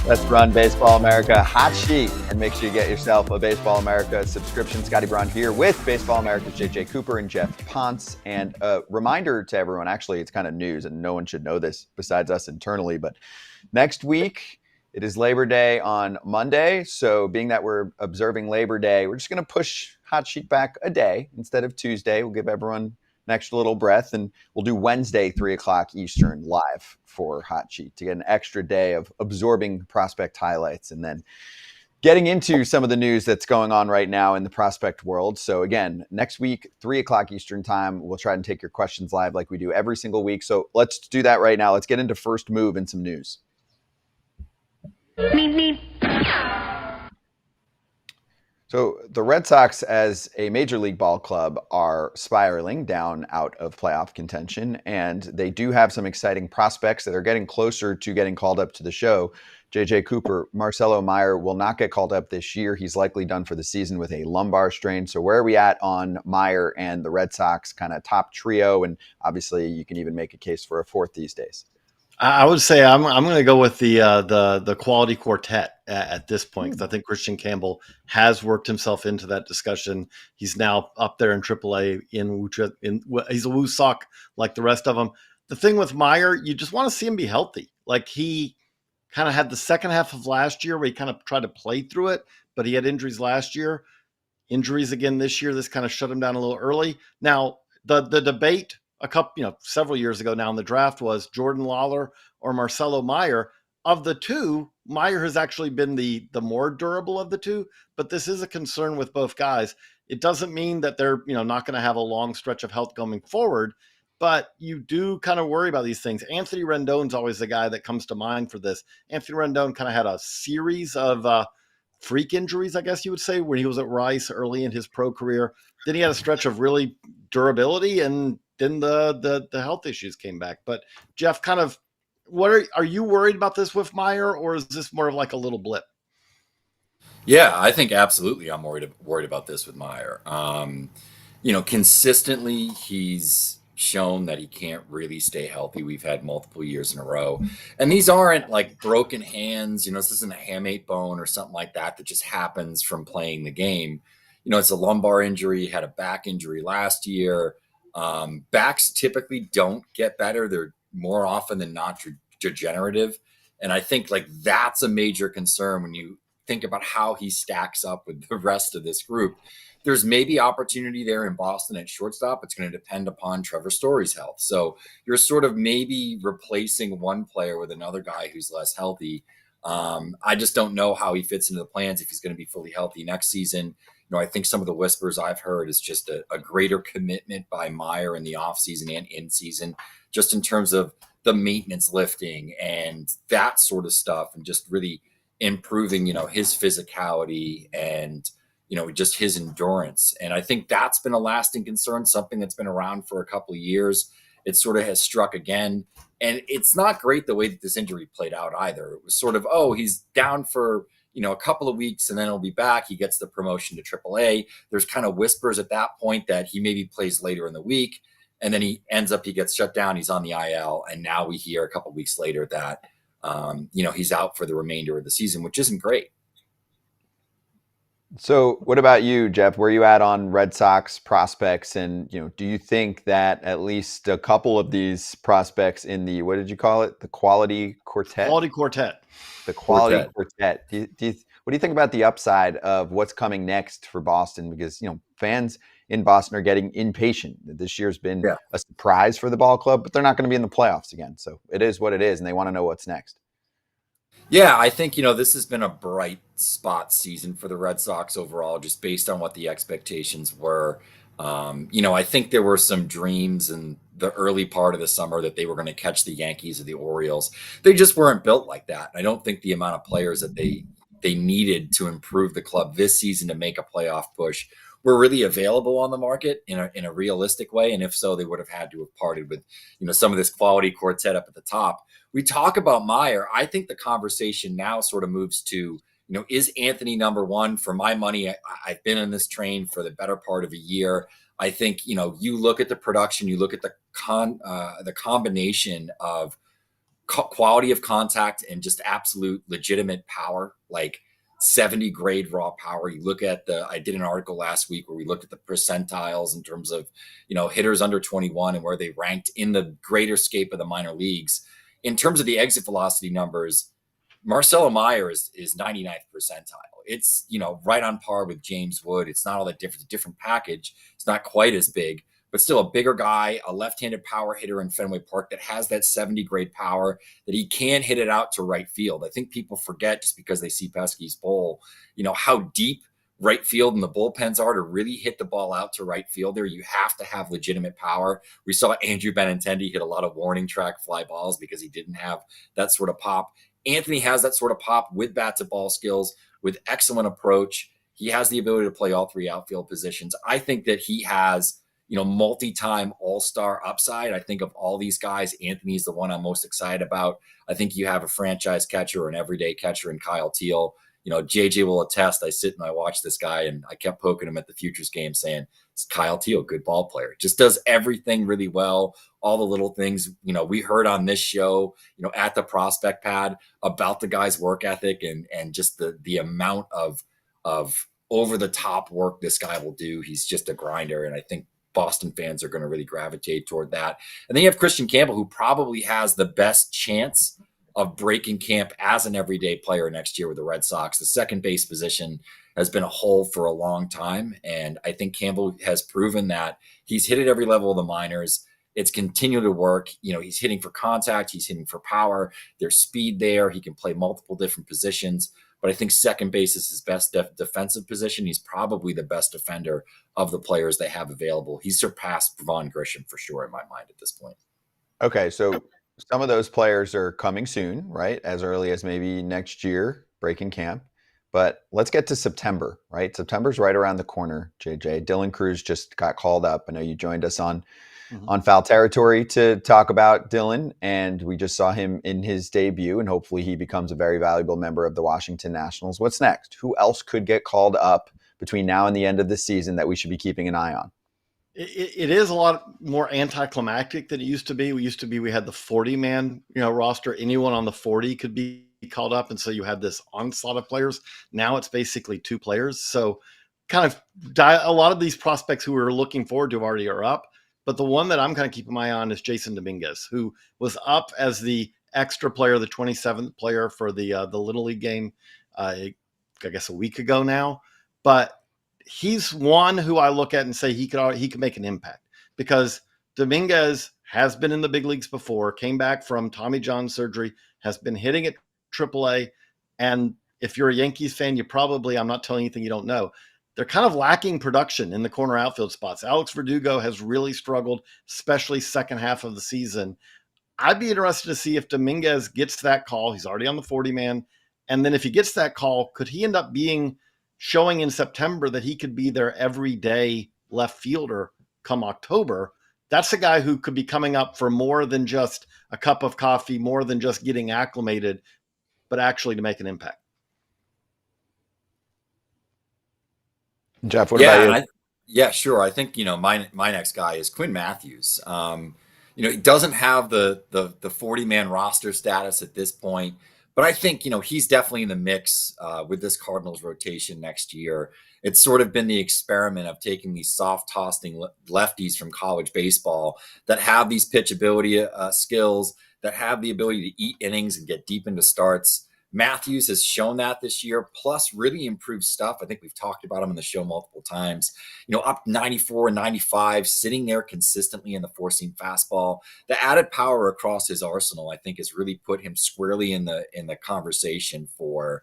Let's run Baseball America hot sheet, and make sure you get yourself a Baseball America subscription. Scotty Braun here with Baseball America's JJ Cooper and Geoff Pontes. And a reminder to everyone, actually, it's kind of news and no one should know this besides us internally, but next week it is Labor Day on Monday. So being that we're observing Labor Day, we're just going to push hot sheet back a day instead of Tuesday. We'll give everyone an extra little breath, and we'll do Wednesday, 3 o'clock Eastern live for Hot Sheet to get an extra day of absorbing prospect highlights and then getting into some of the news that's going on right now in the prospect world. So again, next week, 3 o'clock Eastern time, we'll try and take your questions live like we do every single week. So let's do that right now. Let's get into first move and some news. So the Red Sox, as a major league ball club, are spiraling down out of playoff contention, and they do have some exciting prospects that are getting closer to getting called up to the show. JJ Cooper, Marcelo Mayer will not get called up this year. He's likely done for the season with a lumbar strain. So where are we at on Mayer and the Red Sox kind of top trio? And obviously you can even make a case for a fourth these days. I would say I'm going to go with the quality quartet at this point, because I think Christian Campbell has worked himself into that discussion. He's now up there in AAA. He's a Woo Sock like the rest of them. The thing with Mayer, you just want to see him be healthy. Like, he kind of had the second half of last year where he kind of tried to play through it, but he had injuries last year. Injuries again this year. This kind of shut him down a little early. Now, the debate several years ago now in the draft was Jordan Lawler or Marcelo Mayer. Of the two, Mayer has actually been the more durable of the two, but this is a concern with both guys. It doesn't mean that they're, not going to have a long stretch of health going forward, but you do kind of worry about these things. Anthony Rendon's always the guy that comes to mind for this. Anthony Rendon kind of had a series of freak injuries, I guess you would say, when he was at Rice early in his pro career. Then he had a stretch of really durability, and then the health issues came back. But Geoff, kind of, are you worried about this with Mayer, or is this more of like a little blip? Yeah, I think absolutely I'm worried about this with Mayer. Consistently he's shown that he can't really stay healthy. We've had multiple years in a row, and these aren't like broken hands. This isn't a hamate bone or something like that just happens from playing the game. It's a lumbar injury. He had a back injury last year. Backs typically don't get better. They're more often than not degenerative. And I think that's a major concern when you think about how he stacks up with the rest of this group. There's maybe opportunity there in Boston at shortstop. It's going to depend upon Trevor Story's health. So you're sort of maybe replacing one player with another guy who's less healthy. I just don't know how he fits into the plans if he's going to be fully healthy next season. I think some of the whispers I've heard is just a greater commitment by Mayer in the offseason and in season, just in terms of the maintenance lifting and that sort of stuff, and just really improving, his physicality and, just his endurance. And I think that's been a lasting concern, something that's been around for a couple of years. It sort of has struck again. And it's not great the way that this injury played out either. It was sort of, he's down for, a couple of weeks and then he'll be back. He gets the promotion to AAA. There's kind of whispers at that point that he maybe plays later in the week. And then he gets shut down. He's on the IL. And now we hear a couple of weeks later that, he's out for the remainder of the season, which isn't great. So what about you, Geoff? Where are you at on Red Sox prospects? And, do you think that at least a couple of these prospects in the, what did you call it? The quality quartet? Quality quartet. The quality quartet. What do you think about the upside of what's coming next for Boston? Because, fans in Boston are getting impatient. This year's been a surprise for the ball club, but they're not going to be in the playoffs again. So it is what it is, and they want to know what's next. Yeah, I think, this has been a bright spot season for the Red Sox overall, just based on what the expectations were. I think there were some dreams in the early part of the summer that they were going to catch the Yankees or the Orioles. They just weren't built like that. I don't think the amount of players that they needed to improve the club this season to make a playoff push were really available on the market in a realistic way. And if so, they would have had to have parted with, some of this quality quartet up at the top. We talk about Mayer. I think the conversation now sort of moves to, is Anthony number one? For my money, I've been in this train for the better part of a year. I think, you look at the production, you look at the combination of quality of contact and just absolute legitimate power, like 70 grade raw power. You look at I did an article last week where we looked at the percentiles in terms of, hitters under 21 and where they ranked in the greater scape of the minor leagues. In terms of the exit velocity numbers, Marcelo Mayer is 99th percentile. It's, right on par with James Wood. It's not all that different. It's a different package. It's not quite as big, but still a bigger guy, a left-handed power hitter in Fenway Park that has that 70 grade power, that he can hit it out to right field. I think people forget, just because they see Pesky's bowl, how deep right field and the bullpens are to really hit the ball out to right field there. You have to have legitimate power. We saw Andrew Benintendi hit a lot of warning track fly balls because he didn't have that sort of pop. Anthony has that sort of pop with bat to ball skills, with excellent approach. He has the ability to play all three outfield positions. I think that he has, multi-time all-star upside. I think of all these guys, Anthony's the one I'm most excited about. I think you have a franchise catcher or an everyday catcher in Kyle Teal. JJ will attest. I sit and I watch this guy, and I kept poking him at the Futures game saying, it's Kyle Teal, good ball player. Just does everything really well. All the little things, we heard on this show, at the prospect pad about the guy's work ethic and just the amount of over the top work this guy will do. He's just a grinder. And I think Boston fans are going to really gravitate toward that. And then you have Christian Campbell, who probably has the best chance of breaking camp as an everyday player next year with the Red Sox. The second base position has been a hole for a long time. And I think Campbell has proven that he's hit at every level of the minors. It's continued to work. He's hitting for contact. He's hitting for power. There's speed there. He can play multiple different positions. But I think second base is his best defensive position. He's probably the best defender of the players they have available. He's surpassed Vaughn Grisham for sure in my mind at this point. Okay, so some of those players are coming soon, right? As early as maybe next year, breaking camp. But let's get to September, right? September's right around the corner, JJ. Dylan Cruz just got called up. I know you joined us on Foul Territory to talk about Dylan, and we just saw him in his debut, and hopefully he becomes a very valuable member of the Washington Nationals. What's next? Who else could get called up between now and the end of the season that we should be keeping an eye on? It is a lot more anticlimactic than it used to be. We had the 40-man roster. Anyone on the 40 could be called up, and so you had this onslaught of players. Now it's basically 2 players. So kind of a lot of these prospects who we're looking forward to already are up. But the one that I'm kind of keeping my eye on is Jason Dominguez, who was up as the extra player, the 27th player for the Little League game, I guess a week ago now. But he's one who I look at and say he could make an impact, because Dominguez has been in the big leagues before, came back from Tommy John surgery, has been hitting at AAA. And if you're a Yankees fan, I'm not telling you anything you don't know, they're kind of lacking production in the corner outfield spots. Alex Verdugo has really struggled, especially second half of the season. I'd be interested to see if Dominguez gets that call. He's already on the 40-man. And then if he gets that call, could he end up showing in September that he could be their everyday left fielder come October? That's a guy who could be coming up for more than just a cup of coffee, more than just getting acclimated, but actually to make an impact. Jeff, what about you? Yeah, sure. I think, my next guy is Quinn Matthews. He doesn't have the 40-man roster status at this point, but I think, he's definitely in the mix with this Cardinals rotation next year. It's sort of been the experiment of taking these soft tossing lefties from college baseball that have these pitchability skills, that have the ability to eat innings and get deep into starts. Matthews has shown that this year, plus really improved stuff. I think we've talked about him on the show multiple times. Up 94 and 95, sitting there consistently in the four-seam fastball. The added power across his arsenal, I think, has really put him squarely in the conversation for,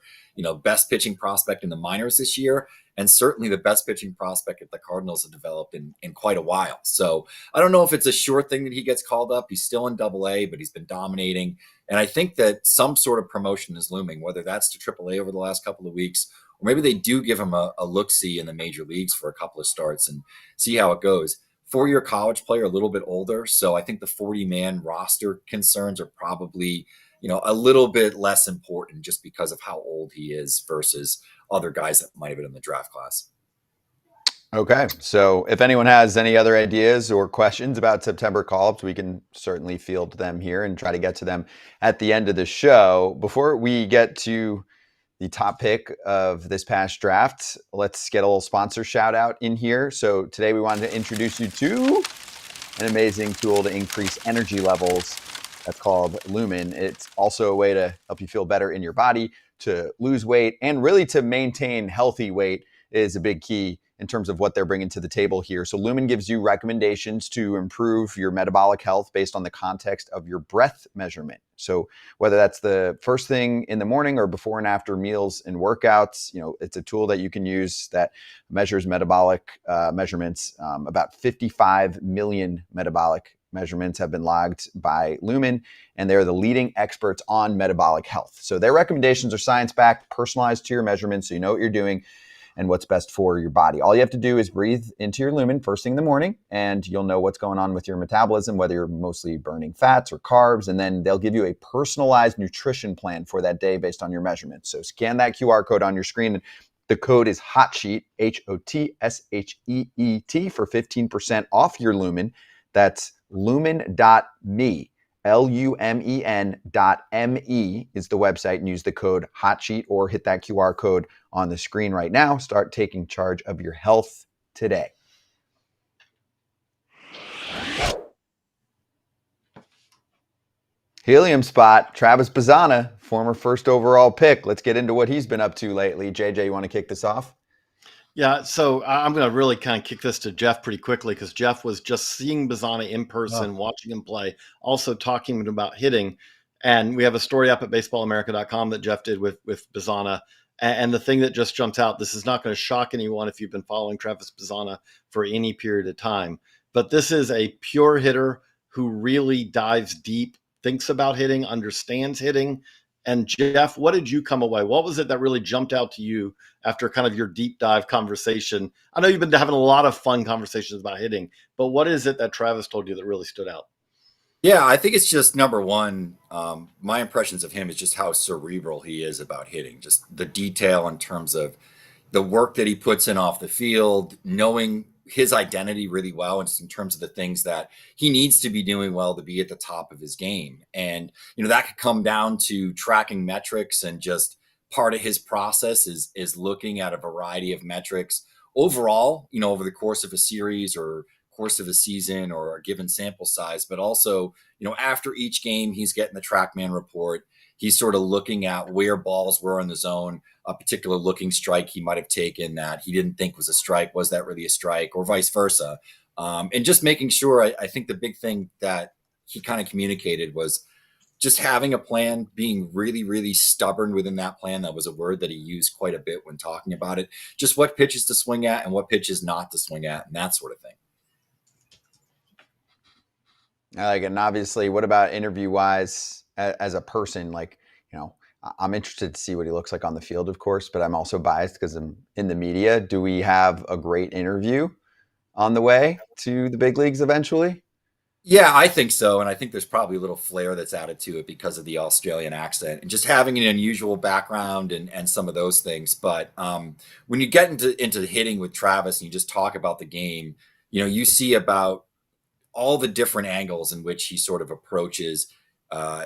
best pitching prospect in the minors this year, and certainly the best pitching prospect that the Cardinals have developed in quite a while. So I don't know if it's a sure thing that he gets called up. He's still in AA, but he's been dominating. And I think that some sort of promotion is looming, whether that's to AAA over the last couple of weeks, or maybe they do give him a look-see in the major leagues for a couple of starts and see how it goes. 4-year college player, a little bit older. So I think the 40-man roster concerns are probably, a little bit less important just because of how old he is versus other guys that might have been in the draft class. Okay, so if anyone has any other ideas or questions about September call-ups, we can certainly field them here and try to get to them at the end of the show. Before we get to the top pick of this past draft, let's get a little sponsor shout out in here. So today we wanted to introduce you to an amazing tool to increase energy levels that's called Lumen. It's also a way to help you feel better in your body, to lose weight, and really to maintain healthy weight is a big key in terms of what they're bringing to the table here. So Lumen gives you recommendations to improve your metabolic health based on the context of your breath measurement. So whether that's the first thing in the morning or before and after meals and workouts, it's a tool that you can use that measures metabolic measurements. About 55 million metabolic measurements have been logged by Lumen, and they're the leading experts on metabolic health. So their recommendations are science-backed, personalized to your measurements, so you know what you're doing and what's best for your body. All you have to do is breathe into your Lumen first thing in the morning, and you'll know what's going on with your metabolism, whether you're mostly burning fats or carbs, and then they'll give you a personalized nutrition plan for that day based on your measurements. So scan that QR code on your screen. The code is HOTSHEET, HOTSHEET, for 15% off your Lumen. That's lumen.me. lumen.me is the website, and use the code HOTSHEET or hit that QR code on the screen right now. Start taking charge of your health today. Helium spot, Travis Bazzana, former first overall pick. Let's get into what he's been up to lately. JJ, you want to kick this off? Yeah, so I'm going to really kind of kick this to Jeff pretty quickly, because Jeff was just seeing Bazzana in person, watching him play, also talking about hitting. And we have a story up at baseballamerica.com that Jeff did with Bazzana. And the thing that just jumps out, this is not going to shock anyone if you've been following Travis Bazzana for any period of time, but this is a pure hitter who really dives deep, thinks about hitting, understands hitting. And Jeff, what did you come away? What was it that really jumped out to you after kind of your deep dive conversation? I know you've been having a lot of fun conversations about hitting, but what is it that Travis told you that really stood out? Yeah, I think it's just number one. My impressions of him is just how cerebral he is about hitting, just the detail in terms of the work that he puts in off the field, knowing his identity really well, and just in terms of the things that he needs to be doing well to be at the top of his game. And, that could come down to tracking metrics, and just part of his process is looking at a variety of metrics overall, over the course of a series or course of a season or a given sample size, but also, after each game, he's getting the TrackMan report. He's sort of looking at where balls were in the zone, a particular looking strike he might have taken that he didn't think was a strike. Was that really a strike, or vice versa? And just making sure, I think the big thing that he kind of communicated was just having a plan, being really, really stubborn within that plan. That was a word that he used quite a bit when talking about it. Just what pitches to swing at and what pitches not to swing at, and that sort of thing. I like it. And obviously, what about interview-wise as a person? Like, I'm interested to see what he looks like on the field, of course, but I'm also biased because I'm in the media. Do we have a great interview on the way to the big leagues eventually? Yeah, I think so. And I think there's probably a little flair that's added to it because of the Australian accent and just having an unusual background and some of those things. But when you get into hitting with Travis and you just talk about the game, you see about all the different angles in which he sort of approaches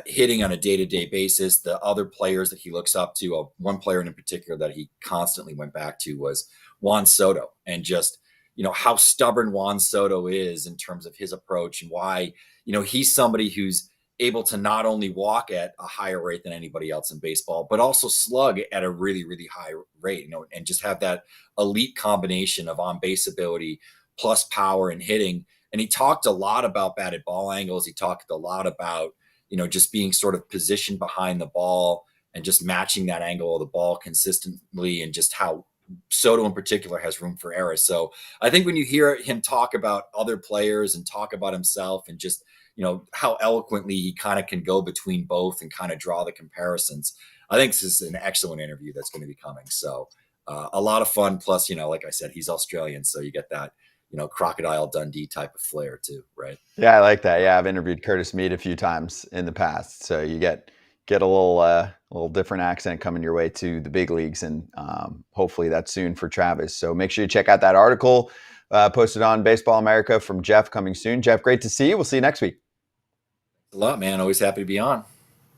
hitting on a day-to-day basis. The other players that he looks up to, one player in particular that he constantly went back to was Juan Soto, and just how stubborn Juan Soto is in terms of his approach, and why he's somebody who's able to not only walk at a higher rate than anybody else in baseball, but also slug at a really, really high rate, and just have that elite combination of on-base ability plus power and hitting. And he talked a lot about batted ball angles. He talked a lot about, just being sort of positioned behind the ball and just matching that angle of the ball consistently, and just how Soto in particular has room for error. So I think when you hear him talk about other players and talk about himself, and just, how eloquently he kind of can go between both and kind of draw the comparisons, I think this is an excellent interview that's going to be coming. So a lot of fun. Plus, like I said, he's Australian, so you get that Crocodile Dundee type of flair too, right? Yeah, I like that. Yeah, I've interviewed Curtis Mead a few times in the past, so you get get a little different accent coming your way to the big leagues, and hopefully that's soon for Travis. So make sure you check out that article posted on Baseball America from Jeff, coming soon. Jeff, great to see you. We'll see you next week. A lot, man. Always happy to be on.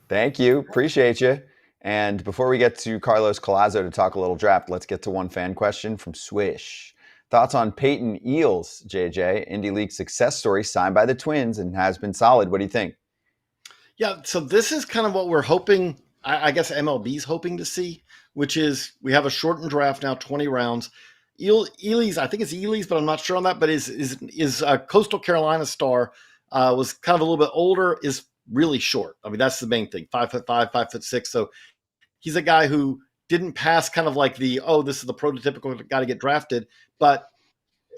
Thank you. Appreciate you. And before we get to Carlos Collazo to talk a little draft, let's get to one fan question from Swish. Thoughts on Peyton Eels, JJ? Indy League success story, signed by the Twins and has been solid. What do you think? Yeah, so this is kind of what we're hoping, I guess MLB's hoping to see, which is we have a shortened draft now, 20 rounds. Ely's, I think it's Ely's, but I'm not sure on that, but is Coastal Carolina star, was kind of a little bit older, is really short. I mean, that's the main thing, 5'5", 5'6". So he's a guy who didn't pass kind of like this is the prototypical guy to get drafted. But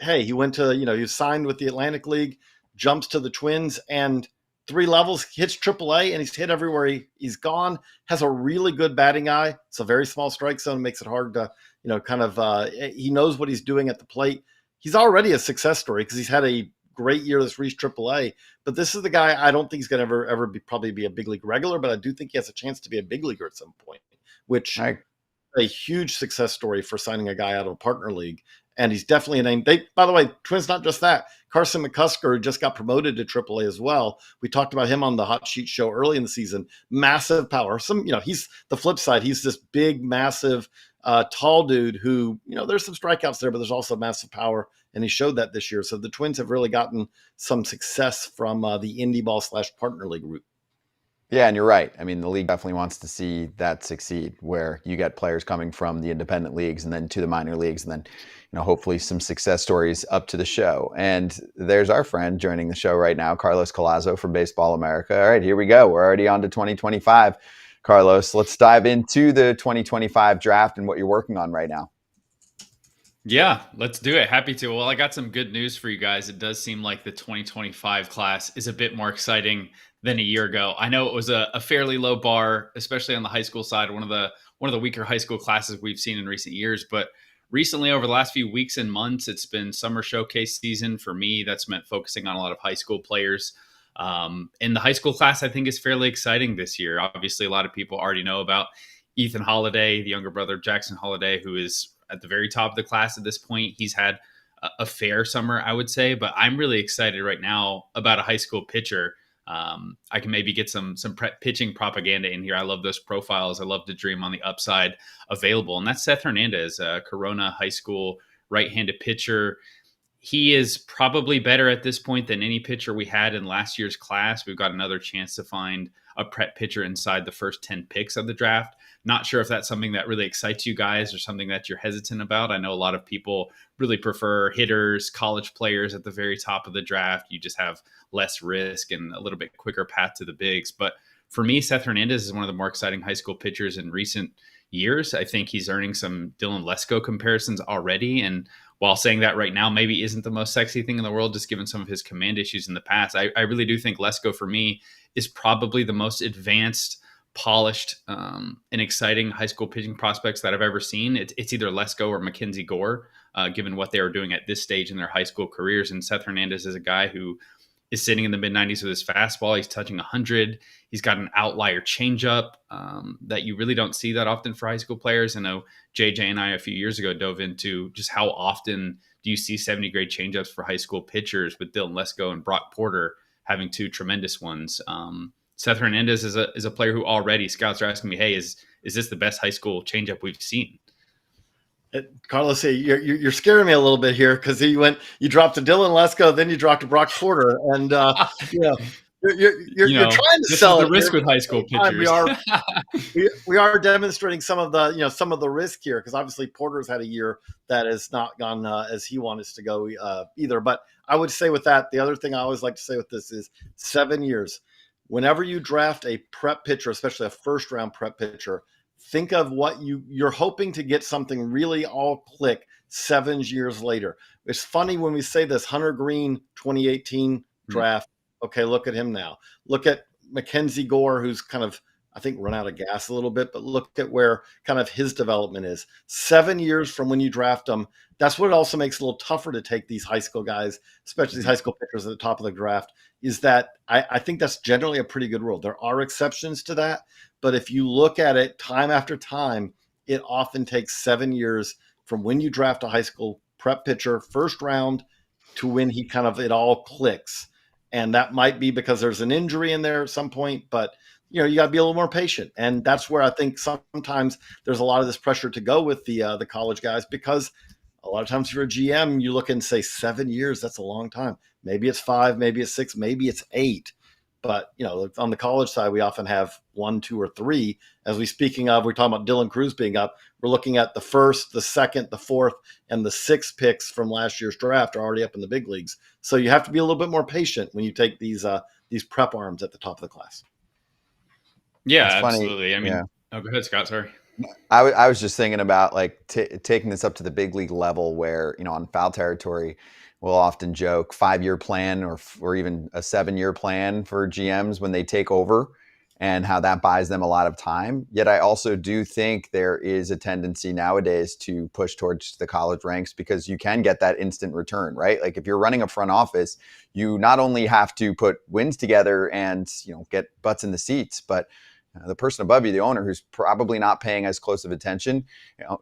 hey, he went to, he was signed with the Atlantic League, jumps to the Twins, and 3 levels, hits AAA, and he's hit everywhere he's gone, has a really good batting eye. It's a very small strike zone, makes it hard to, he knows what he's doing at the plate. He's already a success story because he's had a great year that's reached AAA, but this is the guy I don't think he's going to ever probably be a big league regular, but I do think he has a chance to be a big leaguer at some point, which is a huge success story for signing a guy out of a partner league. And he's definitely a name. By the way, Twins, not just that. Carson McCusker, who just got promoted to AAA as well. We talked about him on the Hot Sheet show early in the season. Massive power. He's the flip side. He's this big, massive, tall dude who, there's some strikeouts there, but there's also massive power. And he showed that this year. So the Twins have really gotten some success from the indie ball / partner league route. Yeah, and you're right. I mean, the league definitely wants to see that succeed, where you get players coming from the independent leagues and then to the minor leagues, and then, hopefully some success stories up to the show. And there's our friend joining the show right now, Carlos Collazo from Baseball America. All right, here we go. We're already on to 2025. Carlos, let's dive into the 2025 draft and what you're working on right now. Yeah, let's do it. Happy to. Well, I got some good news for you guys. It does seem like the 2025 class is a bit more exciting than a year ago. I know it was a fairly low bar, especially on the high school side, one of the weaker high school classes we've seen in recent years. But recently, over the last few weeks and months, it's been summer showcase season for me. That's meant focusing on a lot of high school players. And the high school class, I think, is fairly exciting this year. Obviously, a lot of people already know about Ethan Holliday, the younger brother of Jackson Holliday, who is at the very top of the class at this point. He's had a fair summer, I would say, but I'm really excited right now about a high school pitcher. I can maybe get some pitching propaganda in here. I love those profiles. I love to dream on the upside available. And that's Seth Hernandez, a Corona High School right-handed pitcher. He is probably better at this point than any pitcher we had in last year's class. We've got another chance to find a prep pitcher inside the first 10 picks of the draft. Not sure if that's something that really excites you guys or something that you're hesitant about. I know a lot of people really prefer hitters, college players at the very top of the draft. You just have less risk and a little bit quicker path to the bigs. But for me, Seth Hernandez is one of the more exciting high school pitchers in recent years. I think he's earning some Dylan Lesko comparisons already. And while saying that right now maybe isn't the most sexy thing in the world, just given some of his command issues in the past, I really do think Lesko for me is probably the most advanced, polished, and exciting high school pitching prospects that I've ever seen. It's either Lesko or Mackenzie Gore, given what they are doing at this stage in their high school careers. And Seth Hernandez is a guy who is sitting in the mid-90s with his fastball. He's touching 100. He's got an outlier changeup that you really don't see that often for high school players. I know JJ and I a few years ago dove into just how often do you see 70-grade changeups for high school pitchers, with Dylan Lesko and Brock Porter having 2 tremendous ones. Seth Hernandez is a player who already scouts are asking me, hey, is this the best high school changeup we've seen? Carlos, you're scaring me a little bit here because you dropped to Dylan Lesko, then you dropped to Brock Porter, and you're trying to sell the it risk here. with high school pitchers. We are demonstrating some of the risk here, because obviously Porter's had a year that has not gone as he wanted to go either. But I would say with that, the other thing I always like to say with this is 7 years. Whenever you draft a prep pitcher, especially a first-round prep pitcher, think of what you're hoping to get something really all click 7 years later. It's funny when we say this, Hunter Green 2018 draft. Okay, look at him now. Look at Mackenzie Gore, who's kind of I think, run out of gas a little bit, but look at where kind of his development is. 7 years from when you draft them. That's what it also makes it a little tougher to take these high school guys, especially these high school pitchers at the top of the draft, is that I think that's generally a pretty good rule. There are exceptions to that, but if you look at it time after time, it often takes 7 years from when you draft a high school prep pitcher, first round, to when he kind of, it all clicks. And that might be because there's an injury in there at some point, but you got to be a little more patient. And that's where I think sometimes there's a lot of this pressure to go with the college guys, because a lot of times if you're a GM, you look and say 7 years, that's a long time. Maybe it's 5, maybe it's 6, maybe it's 8. But, on the college side, we often have 1, 2, or 3. As we're talking about Dylan Cruz being up, we're looking at the first, the second, the fourth, and the 6th picks from last year's draft are already up in the big leagues. So you have to be a little bit more patient when you take these prep arms at the top of the class. Yeah, It's funny. absolutely. I mean, Yeah. Oh, go ahead, Scott. Sorry. I was just thinking about taking this up to the big league level where, on foul territory, we'll often joke 5-year plan or even a 7-year plan for GMs when they take over, and how that buys them a lot of time. Yet I also do think there is a tendency nowadays to push towards the college ranks, because you can get that instant return, right? Like if you're running a front office, you not only have to put wins together and, get butts in the seats, but the person above you, the owner, who's probably not paying as close of attention,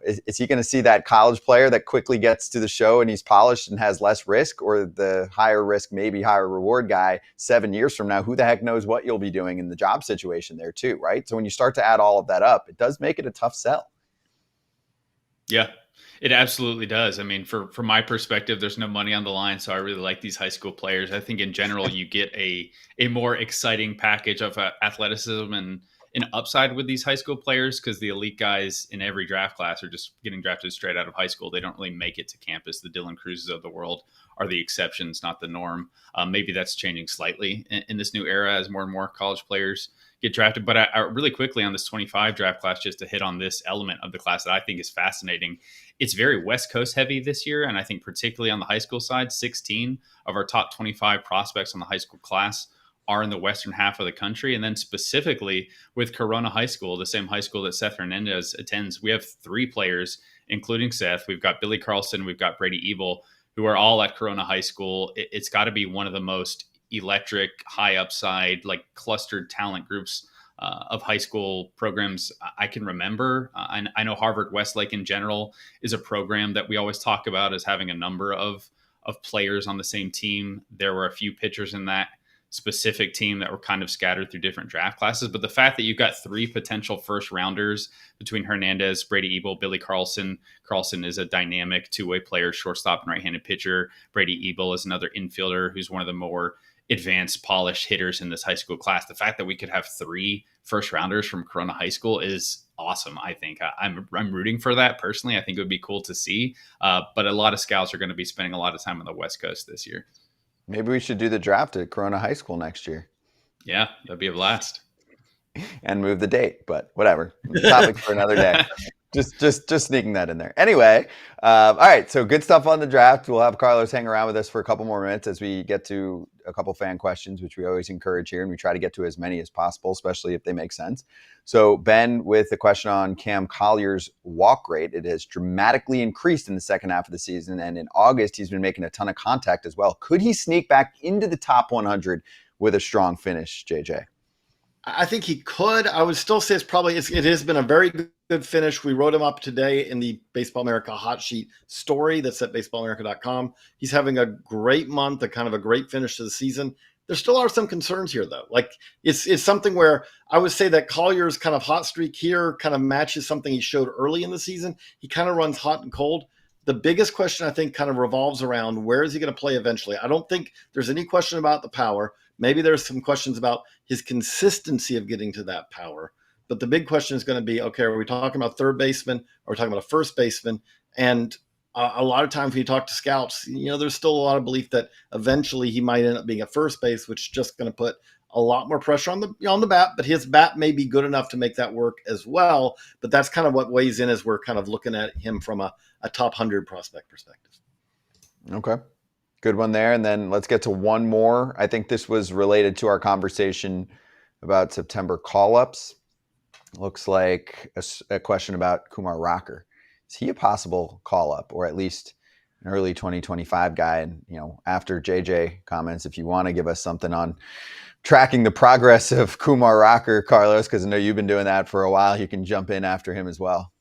is he going to see that college player that quickly gets to the show and he's polished and has less risk, or the higher risk, maybe higher reward guy 7 years from now? Who the heck knows what you'll be doing in the job situation there too, right? So when you start to add all of that up, it does make it a tough sell. Yeah, it absolutely does. I mean, from my perspective, there's no money on the line, so I really like these high school players. I think in general, you get a more exciting package of athleticism and an upside with these high school players, because the elite guys in every draft class are just getting drafted straight out of high school. They don't really make it to campus. The Dylan Cruzes of the world are the exceptions, not the norm. Maybe that's changing slightly in this new era as more and more college players get drafted. But I really quickly on this 25 draft class, just to hit on this element of the class that I think is fascinating. It's very West Coast heavy this year. And I think particularly on the high school side, 16 of our top 25 prospects on the high school class are in the western half of the country. And then specifically with Corona High School, the same high school that Seth Hernandez attends, we have 3 players, including Seth. We've got Billy Carlson, we've got Brady Ebel, who are all at Corona High School. It's got to be one of the most electric, high upside, like clustered talent groups of high school programs I can remember. I know Harvard Westlake in general is a program that we always talk about as having a number of players on the same team. There were a few pitchers in that specific team that were kind of scattered through different draft classes. But the fact that you've got 3 potential first rounders between Hernandez, Brady Ebel, Billy Carlson. Carlson is a dynamic 2-way player, shortstop and right-handed pitcher. Brady Ebel is another infielder who's one of the more advanced, polished hitters in this high school class. The fact that we could have 3 first rounders from Corona High School is awesome. I think I'm rooting for that personally. I think it would be cool to see. But a lot of scouts are going to be spending a lot of time on the West Coast this year. Maybe we should do the draft at Corona High School next year. Yeah, that'd be a blast. And move the date, but whatever. Topic for another day. Just sneaking that in there. Anyway, all right. So good stuff on the draft. We'll have Carlos hang around with us for a couple more minutes as we get to a couple fan questions, which we always encourage here, and we try to get to as many as possible, especially if they make sense. So Ben, with the question on Cam Collier's walk rate, it has dramatically increased in the second half of the season, and in August he's been making a ton of contact as well. Could he sneak back into the top 100 with a strong finish, JJ? I think he could. I would still say it has been a very good finish. We wrote him up today in the Baseball America hot sheet story that's at baseballamerica.com. He's having a great month, a kind of a great finish to the season. There still are some concerns here, though. Like it's something where I would say that Collier's kind of hot streak here kind of matches something he showed early in the season. He kind of runs hot and cold. The biggest question, I think, kind of revolves around where is he going to play eventually. I don't think there's any question about the power. Maybe there's some questions about his consistency of getting to that power. But the big question is going to be, okay, are we talking about third baseman or are we talking about a first baseman? And a lot of times when you talk to scouts, there's still a lot of belief that eventually he might end up being at first base, which is just going to put a lot more pressure on the bat. But his bat may be good enough to make that work as well. But that's kind of what weighs in as we're kind of looking at him from a top 100 prospect perspective. Okay. Good one there. And then let's get to one more. I think this was related to our conversation about September call-ups. looks like a question about Kumar Rocker. Is he a possible call up, or at least an early 2025 guy? And, after JJ comments, if you want to give us something on tracking the progress of Kumar Rocker, Carlos, because I know you've been doing that for a while, you can jump in after him as well.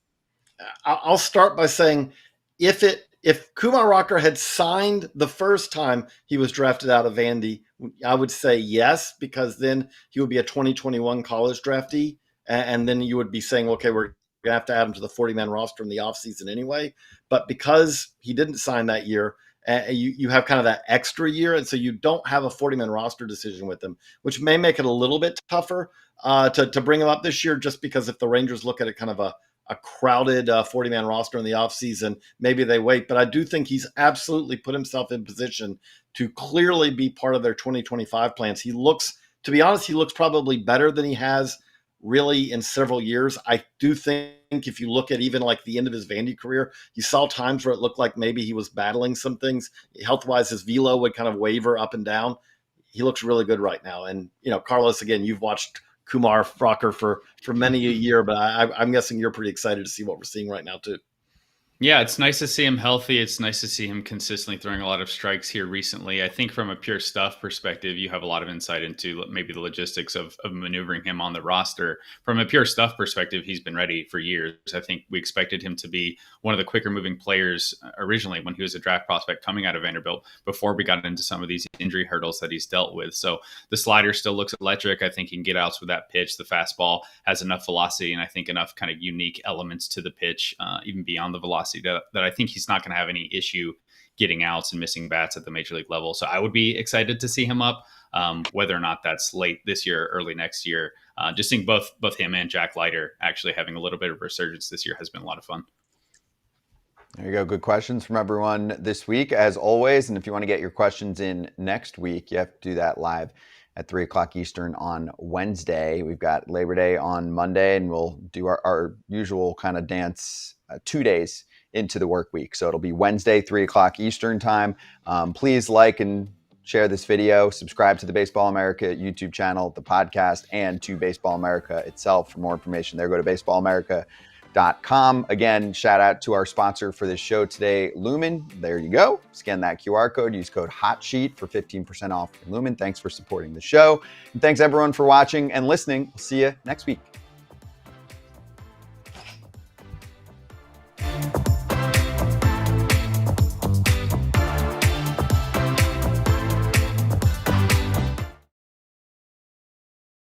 I'll start by saying if Kumar Rocker had signed the first time he was drafted out of Vandy, I would say yes, because then he would be a 2021 college draftee. And then you would be saying, okay, we're going to have to add him to the 40-man roster in the offseason anyway. But because he didn't sign that year, you have kind of that extra year. And so you don't have a 40-man roster decision with him, which may make it a little bit tougher to bring him up this year, just because if the Rangers look at it kind of a crowded 40-man roster in the offseason, maybe they wait. But I do think he's absolutely put himself in position to clearly be part of their 2025 plans. He looks, to be honest, he looks probably better than he has really in several years. I do think if you look at even like the end of his Vandy career, you saw times where it looked like maybe he was battling some things. Health-wise, his velo would kind of waver up and down. He looks really good right now. And, Carlos, again, you've watched Kumar Rocker for many a year, but I'm guessing you're pretty excited to see what we're seeing right now too. Yeah, it's nice to see him healthy. It's nice to see him consistently throwing a lot of strikes here recently. I think from a pure stuff perspective, you have a lot of insight into maybe the logistics of maneuvering him on the roster. From a pure stuff perspective, he's been ready for years. I think we expected him to be one of the quicker moving players originally when he was a draft prospect coming out of Vanderbilt before we got into some of these injury hurdles that he's dealt with. So the slider still looks electric. I think he can get outs with that pitch. The fastball has enough velocity and I think enough kind of unique elements to the pitch, even beyond the velocity, that I think he's not going to have any issue getting outs and missing bats at the major league level. So I would be excited to see him up, whether or not that's late this year, or early next year. Just seeing both him and Jack Leiter actually having a little bit of resurgence this year has been a lot of fun. There you go. Good questions from everyone this week, as always. And if you want to get your questions in next week, you have to do that live at 3 o'clock Eastern on Wednesday. We've got Labor Day on Monday, and we'll do our usual kind of dance 2 days into the work week. So it'll be Wednesday, 3 o'clock Eastern time. Please like and share this video, subscribe to the Baseball America YouTube channel, the podcast, and to Baseball America itself. For more information there, go to baseballamerica.com. Again, shout out to our sponsor for this show today, Lumen. There you go. Scan that QR code, use code HOTSHEET for 15% off Lumen. Thanks for supporting the show. And thanks everyone for watching and listening. We'll see you next week.